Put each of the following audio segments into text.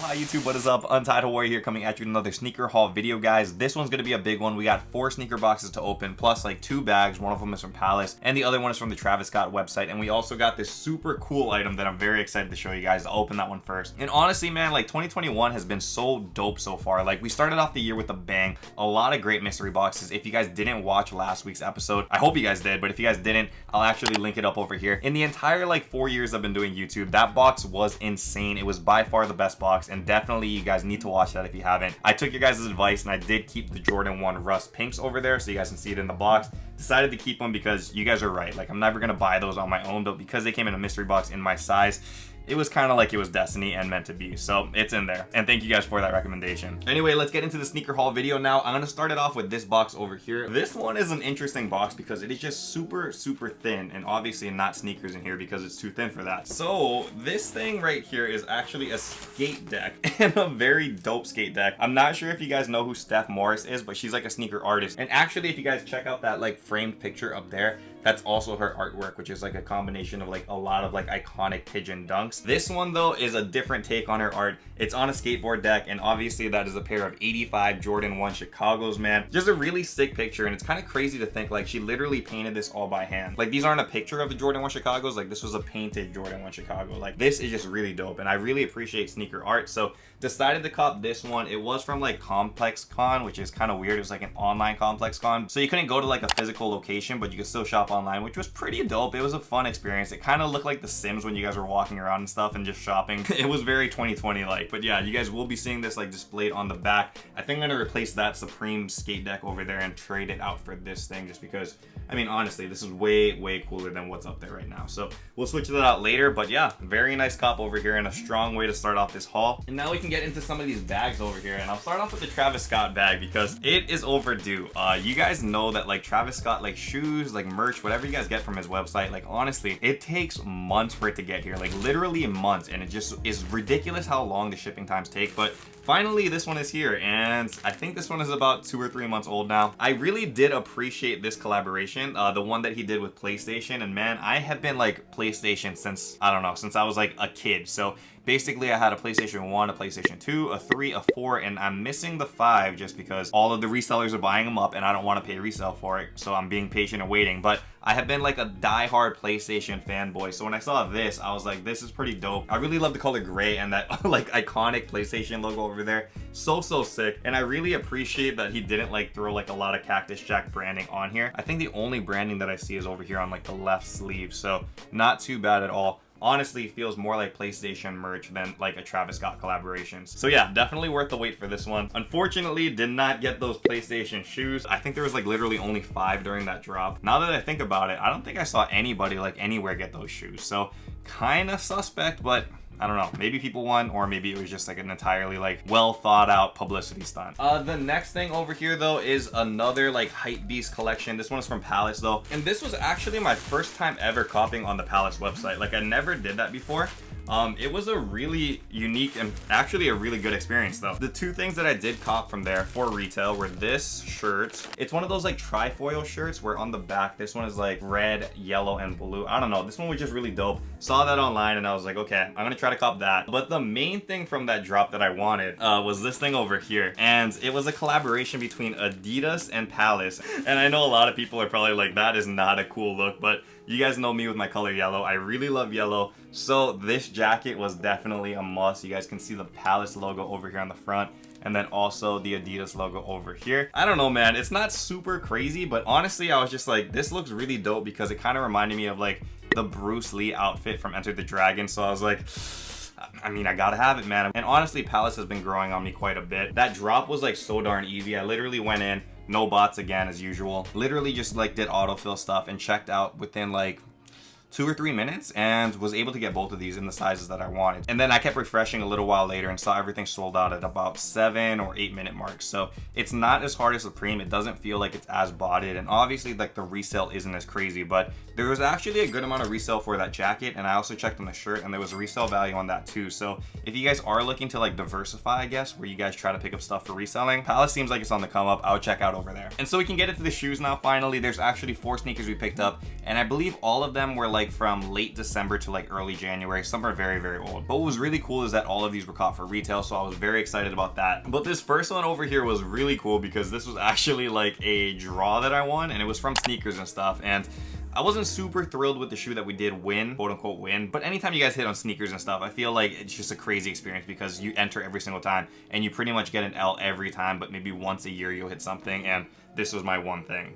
Hi YouTube, what is up? Untitled Warrior here, coming at you with another sneaker haul video, guys. This one's gonna be a big one. We got 4 sneaker boxes to open, plus like 2 bags. One of them is from Palace and the other one is from the Travis Scott website. And we also got this super cool item that I'm very excited to show you guys. I'll open that one first. And honestly, man, like 2021 has been so dope so far. Like, we started off the year with a bang. A lot of great mystery boxes. If you guys didn't watch last week's episode, I hope you guys did, but if you guys didn't, I'll actually link it up over here. In the entire like 4 years I've been doing YouTube, that box was insane. It was by far the best box, and definitely you guys need to watch that if you haven't. I took your guys' advice and I did keep the Jordan 1 Rust Pinks over there so you guys can see it in the box. Decided to keep them because you guys are right. Like, I'm never gonna buy those on my own, but because they came in a mystery box in my size, it was kind of like it was destiny and meant to be. So it's in there. And thank you guys for that recommendation. Anyway, let's get into the sneaker haul video now. I'm going to start it off with this box over here. This one is an interesting box because it is just super thin, and obviously not sneakers in here because it's too thin for that. So this thing right here is actually a skate deck, and a very dope skate deck. I'm not sure if you guys know who Steph Morris is, but she's like a sneaker artist. And actually, if you guys check out that like framed picture up there, that's also her artwork, which is like a combination of like a lot of like iconic pigeon dunks. This one though is a different take on her art. It's on a skateboard deck, and obviously that is a pair of 85 Jordan 1 Chicagos, man. Just a really sick picture, and it's kind of crazy to think like she literally painted this all by hand. Like, these aren't a picture of the Jordan 1 Chicagos, like this was a painted Jordan 1 Chicago. Like, this is just really dope, and I really appreciate sneaker art, so decided to cop this one. It was from like Complex Con, which is kind of weird. It was like an online Complex Con, so you couldn't go to like a physical location, but you could still shop online, which was pretty dope. It was a fun experience. It kind of looked like The Sims when you guys were walking around and stuff and just shopping. It was very 2020 like. But yeah, you guys will be seeing this like displayed on the back. I think I'm gonna replace that Supreme skate deck over there and trade it out for this thing, just because, I mean, honestly, this is way cooler than what's up there right now. So we'll switch that out later. But yeah, very nice cop over here, and a strong way to start off this haul. And now we can get into some of these bags over here, and I'll start off with the Travis Scott bag because it is overdue. You guys know that like Travis Scott, like shoes, like merch, whatever you guys get from his website, like honestly, it takes months for it to get here, like literally months, and it just is ridiculous how long the shipping times take. But finally this one is here, and I think this one is about 2 or 3 months old now. I really did appreciate this collaboration, the one that he did with PlayStation, and man, I have been like PlayStation since, I don't know, since I was like a kid. So basically I had a PlayStation 1, a PlayStation 2, a 3, a 4, and I'm missing the 5 just because all of the resellers are buying them up and I don't want to pay resale for it, so I'm being patient and waiting. But I have been like a die-hard PlayStation fanboy, so when I saw this, I was like, this is pretty dope. I really love the color gray and that like iconic PlayStation logo over there. So sick. And I really appreciate that he didn't like throw like a lot of Cactus Jack branding on here. I think the only branding that I see is over here on like the left sleeve, so not too bad at all. Honestly, feels more like PlayStation merch than like a Travis Scott collaboration. So yeah, definitely worth the wait for this one. Unfortunately, did not get those PlayStation shoes. I think there was like literally only 5 during that drop. Now that I think about it, I don't think I saw anybody like anywhere get those shoes. So kind of suspect, but I don't know, maybe people won, or maybe it was just like an entirely like well thought out publicity stunt. The next thing over here though is another like Hypebeast collection. This one is from Palace though, and this was actually my first time ever copying on the Palace website. Like, I never did that before. It was a really unique and actually a really good experience though. The 2 things that I did cop from there for retail were this shirt. It's one of those like trifoil shirts where on the back, this one is like red, yellow, and blue. I don't know, this one was just really dope. Saw that online and I was like, okay, I'm gonna try to cop that. But the main thing from that drop that I wanted was this thing over here. And it was a collaboration between Adidas and Palace. And I know a lot of people are probably like, that is not a cool look, but you guys know me with my color yellow. I really love yellow. So this jacket was definitely a must. You guys can see the Palace logo over here on the front, and then also the Adidas logo over here. I don't know, man, it's not super crazy, but honestly, I was just like, this looks really dope because it kind of reminded me of like the Bruce Lee outfit from Enter the Dragon. So I was like, I mean, I gotta have it, man. And honestly, Palace has been growing on me quite a bit. That drop was like so darn easy. I literally went in, no bots again as usual. Literally just like did autofill stuff and checked out within like 2 or 3 minutes, and was able to get both of these in the sizes that I wanted. And then I kept refreshing a little while later and saw everything sold out at about 7 or 8 minute marks. So it's not as hard as Supreme. It doesn't feel like it's as botted, and obviously like the resale isn't as crazy, but there was actually a good amount of resale for that jacket. And I also checked on the shirt and there was a resale value on that too. So if you guys are looking to like diversify, I guess, where you guys try to pick up stuff for reselling, Palace seems like it's on the come up. I would check out over there. And so we can get into the shoes now. Finally, there's actually 4 sneakers we picked up, and I believe all of them were like like from late December to like early January. Some are very, very old. But what was really cool is that all of these were caught for retail, so I was very excited about that. But this first one over here was really cool because this was actually like a draw that I won, and it was from sneakers and stuff. And I wasn't super thrilled with the shoe that we did win, quote unquote win, but anytime you guys hit on sneakers and stuff, I feel like it's just a crazy experience because you enter every single time and you pretty much get an L every time, but maybe once a year you'll hit something, and this was my one thing.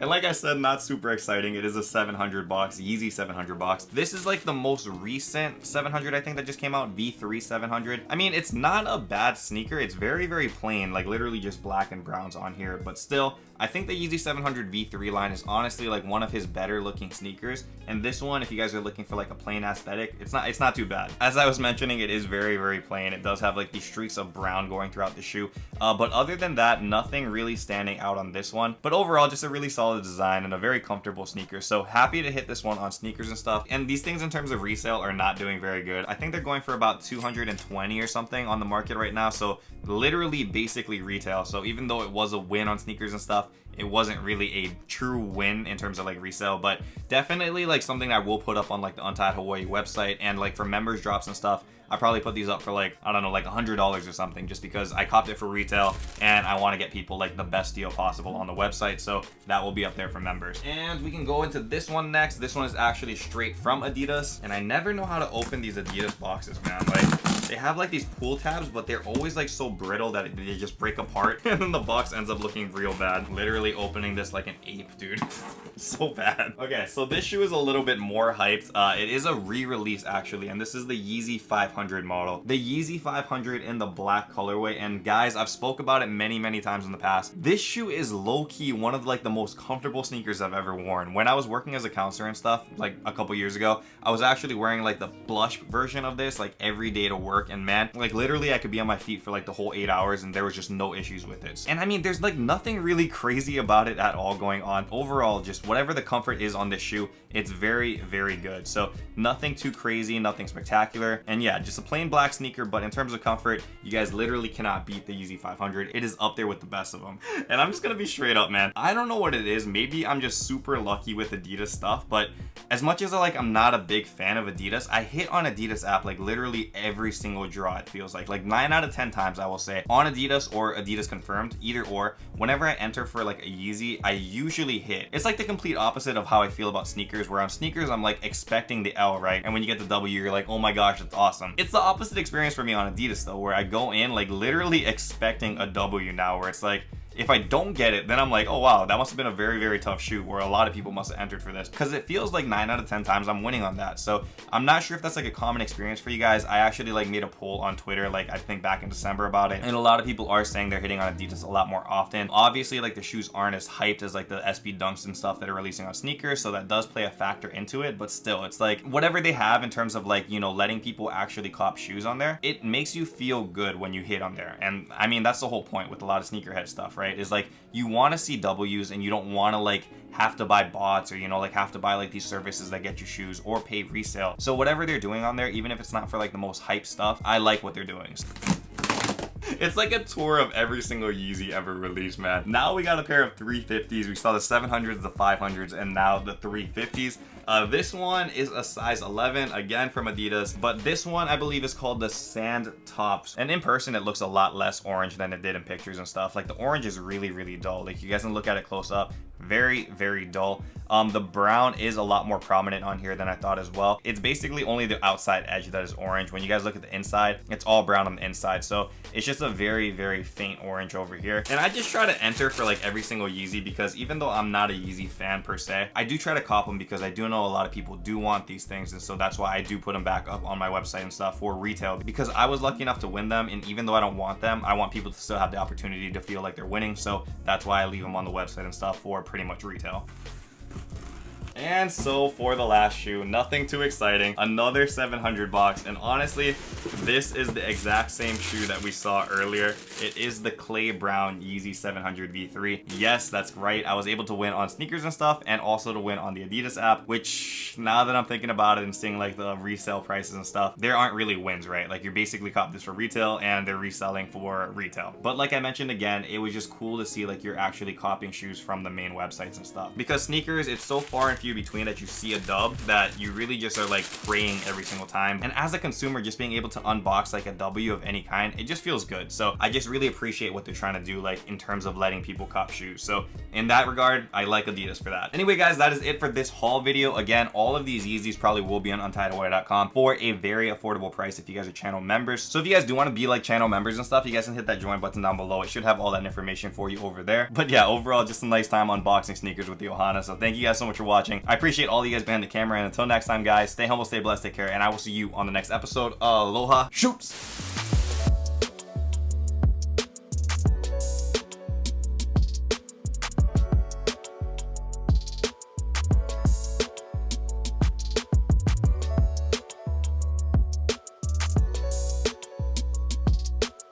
And like I said, not super exciting. It is a 700 box, Yeezy 700 box. This is like the most recent 700, I think, that just came out, V3 700. I mean, it's not a bad sneaker. It's very, very plain, like literally just black and browns on here. But still, I think the Yeezy 700 V3 line is honestly like one of his better looking sneakers. And this one, if you guys are looking for like a plain aesthetic, it's not too bad. As I was mentioning, it is very, very plain. It does have like these streaks of brown going throughout the shoe. But other than that, nothing really standing out on this one. But overall, just a really solid design and a very comfortable sneaker. So happy to hit this one on sneakers and stuff. And these things in terms of resale are not doing very good. I think they're going for about 220 or something on the market right now. So literally basically retail. So even though it was a win on sneakers and stuff, it wasn't really a true win in terms of like resale, but definitely like something I will put up on like the Untied Hawaii website, and like for members drops and stuff, I probably put these up for like, I don't know, like $100 or something, just because I copped it for retail and I want to get people like the best deal possible on the website. So that will be up there for members. And we can go into this one next. This one is actually straight from Adidas, and I never know how to open these Adidas boxes, man. Like, they have like these pull tabs, but they're always like so brittle that they just break apart and then the box ends up looking real bad. Literally opening this like an ape, dude. So bad. Okay, so this shoe is a little bit more hyped. It is a re-release actually, and this is the Yeezy 500 model. The Yeezy 500 in the black colorway, and guys, I've spoke about it many times in the past. This shoe is low-key one of like the most comfortable sneakers I've ever worn. When I was working as a counselor and stuff, like a couple years ago, I was actually wearing like the blush version of this like every day to work, and man, like literally I could be on my feet for like the whole 8 hours and there was just no issues with it. And I mean, there's like nothing really crazy about it at all going on. Overall, just whatever the comfort is on this shoe, it's very, very good. So nothing too crazy, nothing spectacular, and yeah, just a plain black sneaker. But in terms of comfort, you guys literally cannot beat the Yeezy 500. It is up there with the best of them. And I'm just gonna be straight up, man, I don't know what it is. Maybe I'm just super lucky with Adidas stuff, but as much as I'm not a big fan of Adidas, I hit on Adidas app like literally every single draw, it feels like 9 out of 10 times I will say, on Adidas or Adidas confirmed, either or. Whenever I enter for like a Yeezy, I usually hit. It's like the complete opposite of how I feel about sneakers, where on sneakers I'm like expecting the L, right? And when you get the W, you're like, oh my gosh, that's awesome. It's the opposite experience for me on Adidas though, where I go in like literally expecting a W now, where it's like, if I don't get it, then I'm like, oh wow, that must have been a very, very tough shoot, where a lot of people must have entered for this, because it feels like 9 out of 10 times I'm winning on that. So I'm not sure if that's like a common experience for you guys. I actually like made a poll on Twitter, like I think back in December about it, and a lot of people are saying they're hitting on Adidas a lot more often. Obviously, like the shoes aren't as hyped as like the SB Dunks and stuff that are releasing on sneakers, so that does play a factor into it, but still, it's like whatever they have in terms of like, you know, letting people actually cop shoes on there, it makes you feel good when you hit on there. And I mean, that's the whole point with a lot of sneakerhead stuff, right? Is like, you want to see W's and you don't want to like have to buy bots, or you know, like have to buy like these services that get you shoes or pay resale. So whatever they're doing on there, even if it's not for like the most hype stuff, I like what they're doing. It's like a tour of every single Yeezy ever released, man. Now we got a pair of 350s. We saw the 700s, the 500s, and now the 350s. This one is a size 11, again from Adidas, but this one I believe is called the Sand Tops, and in person it looks a lot less orange than it did in pictures and stuff. Like the orange is really, really dull. Like you guys can look at it close up, very, very dull. The brown is a lot more prominent on here than I thought as well. It's basically only the outside edge that is orange. When you guys look at the inside, it's all brown on the inside. So it's just a very, very faint orange over here. And I just try to enter for like every single Yeezy, because even though I'm not a Yeezy fan per se, I do try to cop them because I do know a lot of people do want these things. And so that's why I do put them back up on my website and stuff for retail, because I was lucky enough to win them. And even though I don't want them, I want people to still have the opportunity to feel like they're winning. So that's why I leave them on the website and stuff for pretty much retail. And so for the last shoe, nothing too exciting, another 700 box, and honestly, this is the exact same shoe that we saw earlier. It is the Clay Brown Yeezy 700 V3. Yes, that's right, I was able to win on sneakers and stuff, and also to win on the Adidas app, which now that I'm thinking about it and seeing like the resale prices and stuff, there aren't really wins, right? Like you're basically cop this for retail and they're reselling for retail. But like I mentioned again, it was just cool to see like you're actually copying shoes from the main websites and stuff, because sneakers, it's so far and few few between that you see a dub that you really just are like praying every single time. And as a consumer, just being able to unbox like a W of any kind, it just feels good. So I just really appreciate what they're trying to do, like in terms of letting people cop shoes. So in that regard, I like Adidas for that. Anyway, guys, that is it for this haul video. Again, all of these Yeezys probably will be on untitledhawaii.com for a very affordable price if you guys are channel members. So if you guys do want to be like channel members and stuff, you guys can hit that join button down below. It should have all that information for you over there. But yeah, overall, just a nice time unboxing sneakers with the Ohana. So thank you guys so much for watching. I appreciate all you guys behind the camera. And until next time, guys, stay humble, stay blessed, take care, and I will see you on the next episode. Aloha. Shoots.